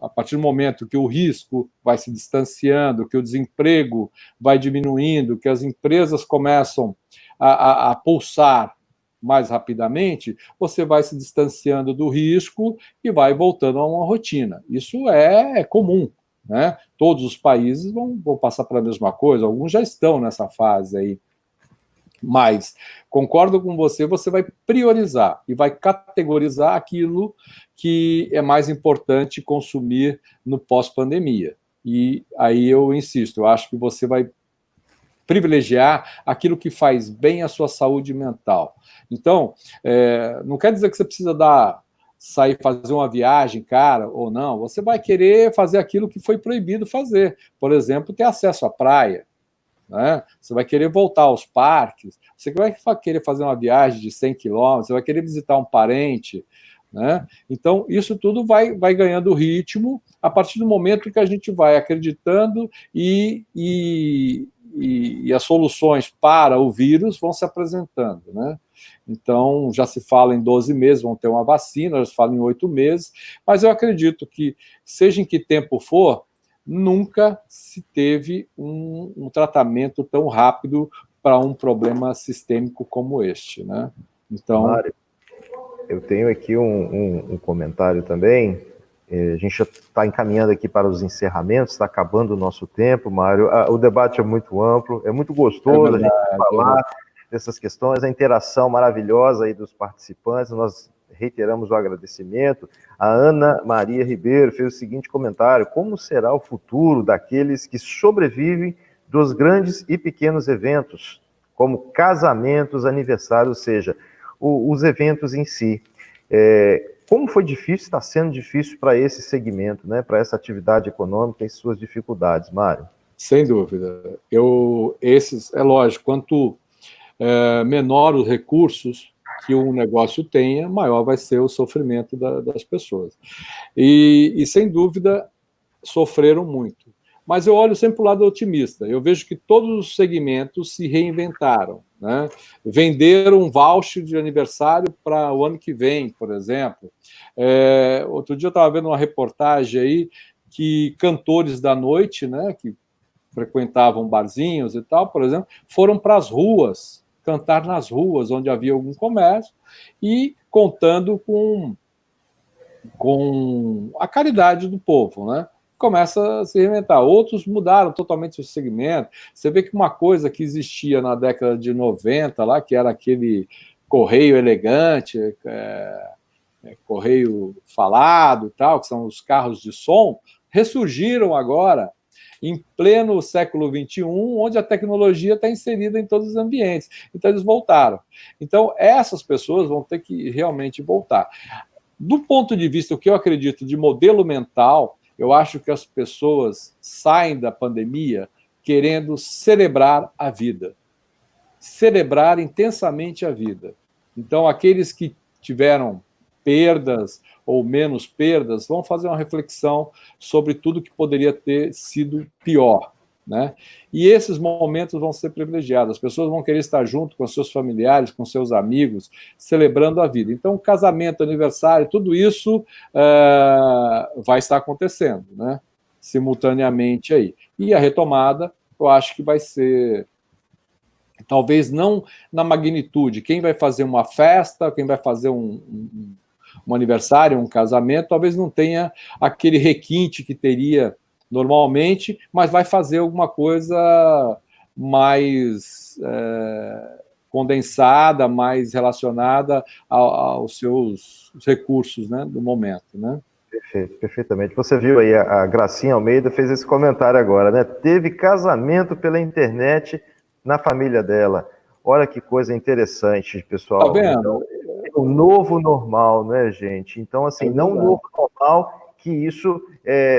a partir do momento que o risco vai se distanciando, que o desemprego vai diminuindo, que as empresas começam a pulsar mais rapidamente, você vai se distanciando do risco e vai voltando a uma rotina. Isso é comum, né? Todos os países vão passar pela mesma coisa, alguns já estão nessa fase aí. Mas, concordo com você, você vai priorizar e vai categorizar aquilo que é mais importante consumir no pós-pandemia. E aí eu insisto, eu acho que você vai privilegiar aquilo que faz bem à sua saúde mental. Então, não quer dizer que você precisa sair fazer uma viagem, cara, ou não. Você vai querer fazer aquilo que foi proibido fazer. Por exemplo, ter acesso à praia. Né? Você vai querer voltar aos parques, você vai querer fazer uma viagem de 100 quilômetros, você vai querer visitar um parente, né? Então, isso tudo vai ganhando ritmo a partir do momento que a gente vai acreditando e as soluções para o vírus vão se apresentando, né? Então, já se fala em 12 meses, vão ter uma vacina, já se fala em 8 meses, mas eu acredito que, seja em que tempo for, nunca se teve um tratamento tão rápido para um problema sistêmico como este, né? Então, Mário, eu tenho aqui um comentário também. A gente já está encaminhando aqui para os encerramentos, está acabando o nosso tempo, Mário. O debate é muito amplo, é muito gostoso a gente falar dessas questões, a interação maravilhosa aí dos participantes. Nós reiteramos o agradecimento. A Ana Maria Ribeiro fez o seguinte comentário: como será o futuro daqueles que sobrevivem dos grandes e pequenos eventos, como casamentos, aniversários, ou seja, os eventos em si? Como foi difícil, está sendo difícil para esse segmento, né, para essa atividade econômica e suas dificuldades, Mário? Sem dúvida. É lógico, quanto menor os recursos que um negócio tenha, maior vai ser o sofrimento das pessoas. E, sem dúvida, sofreram muito. Mas eu olho sempre para o lado otimista. Eu vejo que todos os segmentos se reinventaram. né? Vender um voucher de aniversário para o ano que vem, por exemplo. Outro dia eu estava vendo uma reportagem aí que cantores da noite, né, que frequentavam barzinhos e tal, por exemplo, foram para as ruas, cantar nas ruas, onde havia algum comércio, e contando com a caridade do povo, né? Começa a se reinventar. Outros mudaram totalmente o segmento. Você vê que uma coisa que existia na década de 90, lá, que era aquele correio elegante, correio falado, tal, que são os carros de som, ressurgiram agora em pleno século XXI, onde a tecnologia está inserida em todos os ambientes. Então, eles voltaram. Então, essas pessoas vão ter que realmente voltar. Do ponto de vista, o que eu acredito de modelo mental, eu acho que as pessoas saem da pandemia querendo celebrar a vida, celebrar intensamente a vida. Então, aqueles que tiveram perdas ou menos perdas vão fazer uma reflexão sobre tudo que poderia ter sido pior, né? E esses momentos vão ser privilegiados. As pessoas vão querer estar junto com seus familiares, com seus amigos, celebrando a vida. Então, casamento, aniversário, tudo isso vai estar acontecendo, né? Simultaneamente aí. E a retomada, eu acho que vai ser, talvez não na magnitude. Quem vai fazer uma festa, quem vai fazer um aniversário, um casamento, talvez não tenha aquele requinte que teria normalmente, mas vai fazer alguma coisa mais condensada, mais relacionada aos seus recursos, né, do momento, né? Perfeito, perfeitamente. Você viu aí, a Gracinha Almeida fez esse comentário agora, né? Teve casamento pela internet na família dela. Olha que coisa interessante, pessoal. Tá vendo? Então, é o novo normal, né, gente? Então, assim, não o novo normal que isso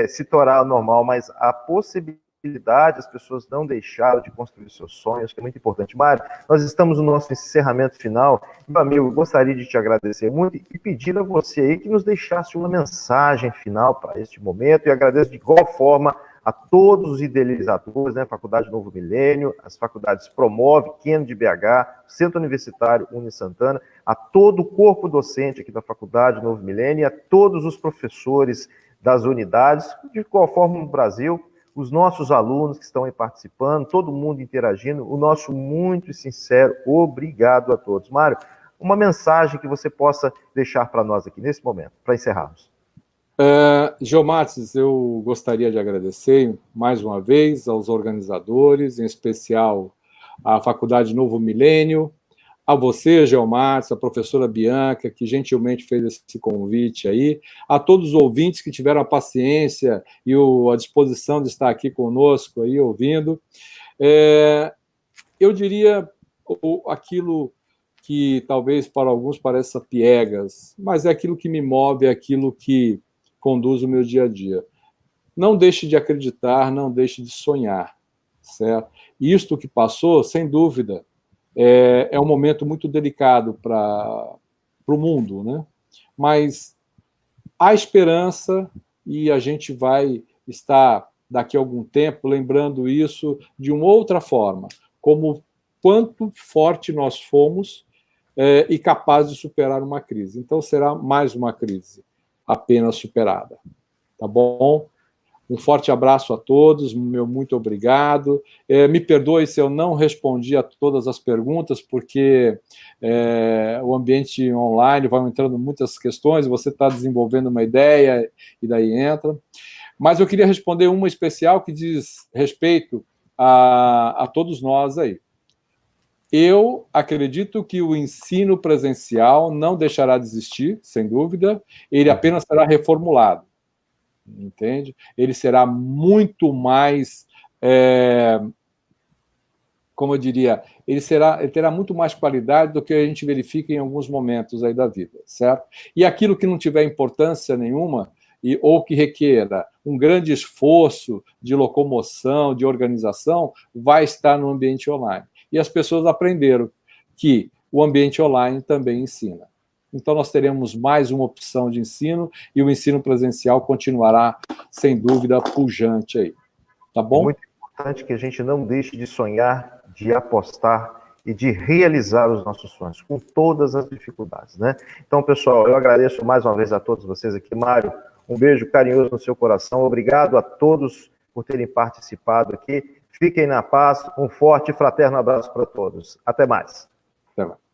se tornar normal, mas a possibilidade, as pessoas não deixaram de construir seus sonhos, que é muito importante. Mário, nós estamos no nosso encerramento final. Meu amigo, gostaria de te agradecer muito e pedir a você aí que nos deixasse uma mensagem final para este momento, e agradeço de igual forma a todos os idealizadores, né, Faculdade Novo Milênio, as faculdades Promove, Kennedy de BH, Centro Universitário Uni Santana, a todo o corpo docente aqui da Faculdade Novo Milênio, e a todos os professores das unidades, de qual forma no Brasil, os nossos alunos que estão aí participando, todo mundo interagindo, o nosso muito sincero obrigado a todos. Mário, uma mensagem que você possa deixar para nós aqui nesse momento, para encerrarmos. Geomates, eu gostaria de agradecer mais uma vez aos organizadores, em especial à Faculdade Novo Milênio, a você, Geomates, a professora Bianca, que gentilmente fez esse convite aí, a todos os ouvintes que tiveram a paciência e a disposição de estar aqui conosco aí, ouvindo. Eu diria aquilo que talvez para alguns pareça piegas, mas é aquilo que me move, é aquilo que conduz o meu dia a dia. Não deixe de acreditar, não deixe de sonhar, certo? Isto que passou, sem dúvida, é um momento muito delicado para o mundo, né? Mas há esperança e a gente vai estar, daqui a algum tempo, lembrando isso de uma outra forma, como quanto forte nós fomos e capazes de superar uma crise. Então, será mais uma crise apenas superada. Tá bom? Um forte abraço a todos, meu muito obrigado. Me perdoe se eu não respondi a todas as perguntas, porque o ambiente online vai entrando muitas questões, você está desenvolvendo uma ideia e daí entra. Mas eu queria responder uma especial que diz respeito a todos nós aí. Eu acredito que o ensino presencial não deixará de existir, sem dúvida, ele apenas será reformulado. Entende? Ele será muito mais, como eu diria, ele terá muito mais qualidade do que a gente verifica em alguns momentos aí da vida, certo? E aquilo que não tiver importância nenhuma, ou que requeira um grande esforço de locomoção, de organização, vai estar no ambiente online. E as pessoas aprenderam que o ambiente online também ensina. Então, nós teremos mais uma opção de ensino e o ensino presencial continuará, sem dúvida, pujante aí. Tá bom? É muito importante que a gente não deixe de sonhar, de apostar e de realizar os nossos sonhos, com todas as dificuldades, né? Então, pessoal, eu agradeço mais uma vez a todos vocês aqui. Mário, um beijo carinhoso no seu coração. Obrigado a todos por terem participado aqui. Fiquem na paz. Um forte e fraterno abraço para todos. Até mais. Até mais.